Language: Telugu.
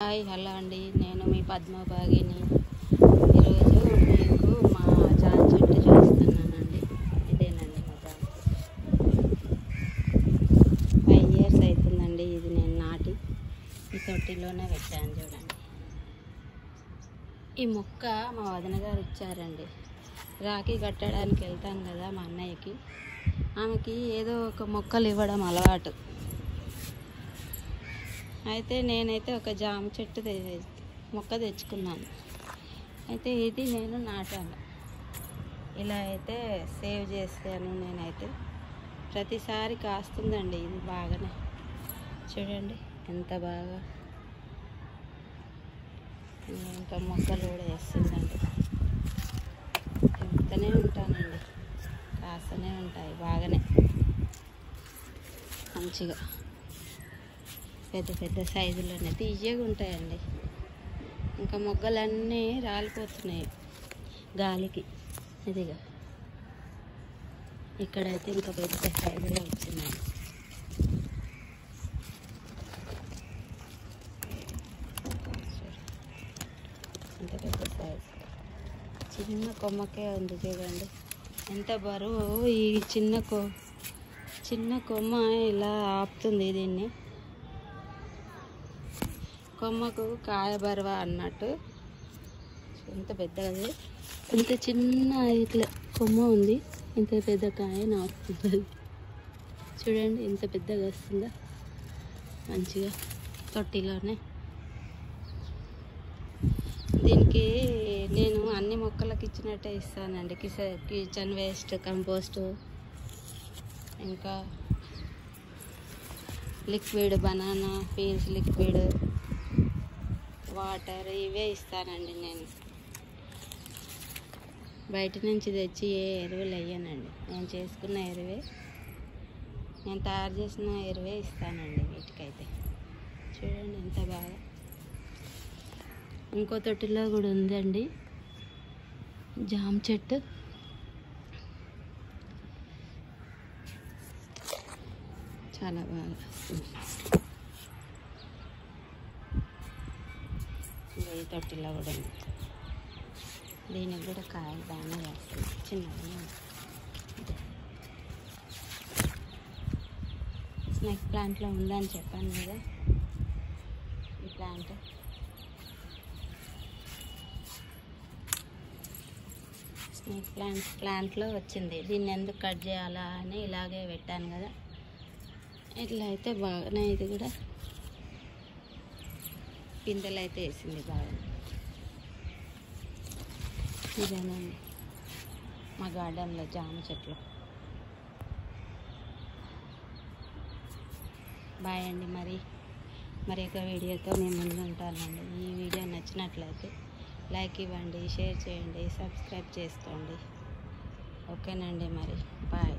హాయ్ హలో అండి, నేను మీ పద్మభాగిని. ఈరోజు మీకు మా జామ చెట్టు చూస్తున్నానండి. ఇదేనండి మా జామ చెట్టు. 5 years అవుతుందండి ఇది నేను నాటి ఈ తొట్టిలోనే పెట్టాను. చూడండి, ఈ మొక్క మా వదిన గారు ఇచ్చారండి. రాఖీ కట్టడానికి వెళ్తాను కదా మా అన్నయ్యకి, ఆమెకి ఏదో ఒక మొక్కలు ఇవ్వడం అలవాటు. అయితే నేనైతే ఒక జామ చెట్టు మొక్క తెచ్చుకున్నాను. అయితే ఇది నేను నాటాను. ఇలా అయితే సేవ్ చేశాను నేనైతే. ప్రతిసారి కాస్తుందండి ఇది బాగానే. చూడండి ఎంత బాగా, ఇంకా మొక్కలు కూడా వేస్తుందండి. ఎంతనే ఉంటానండి, కాస్తూనే ఉంటాయి బాగానే మంచిగా. పెద్ద పెద్ద సైజులోనే తీయగా ఉంటాయండి. ఇంకా మొగ్గలన్నీ రాలిపోతున్నాయి గాలికి. ఇదిగా ఇక్కడైతే ఇంకా పెద్ద సైజులో వచ్చినాయి. ఇంత పెద్ద సైజు, చిన్న కొమ్మకే ఉంది. చూడండి ఎంత బరువు. ఈ చిన్న కొమ్మ ఇలా ఆపుతుంది దీన్ని. కొమ్మకు కాయ బరువ అన్నట్టు. ఎంత పెద్దది, ఇంత చిన్న ఇట్లా కొమ్మ ఉంది, ఇంత పెద్ద కాయ నాటుతుంది. చూడండి ఎంత పెద్దగా వస్తుందో మంచిగా తొట్టిలోనే. దీనికి నేను అన్ని మొక్కలకు ఇచ్చినట్టే ఇస్తానండి. కిచెన్ వేస్ట్, కంపోస్టు, ఇంకా liquid, banana peels liquid, water, ఇవే ఇస్తానండి. నేను బయట నుంచి తెచ్చి ఏ ఎరువులు వేయనండి. నేను చేసుకున్న ఎరువే, నేను తయారు చేసిన ఎరువే ఇస్తానండి వీటికైతే. చూడండి ఎంత బాగా. ఇంకో తొట్టిలో కూడా ఉందండి జామ చెట్టు. చాలా బాగా వస్తుంది. ఈ తొట్టిలో కూడా ఉంది. దీనికి కూడా కాయలు బాగానే వస్తుంది. చిన్నగా స్నేక్ ప్లాంట్లో ఉందని చెప్పాను కదా. ఈ ప్లాంట్ స్నేక్ ప్లాంట్లో వచ్చింది. దీన్ని ఎందుకు కట్ చేయాలా అని ఇలాగే పెట్టాను కదా. ఇట్లా అయితే బాగానే, ఇది కూడా పిందెలు అయితే వేసింది బాగా. ఇదేనండి మా గార్డెన్లో జామ చెట్లు. బాయ్ అండి. మరి ఒక వీడియోతో మేము ముందు ఉంటానండి. ఈ వీడియో నచ్చినట్లయితే లైక్ ఇవ్వండి, షేర్ చేయండి, సబ్స్క్రైబ్ చేసుకోండి. ఓకేనండి, మరి బాయ్.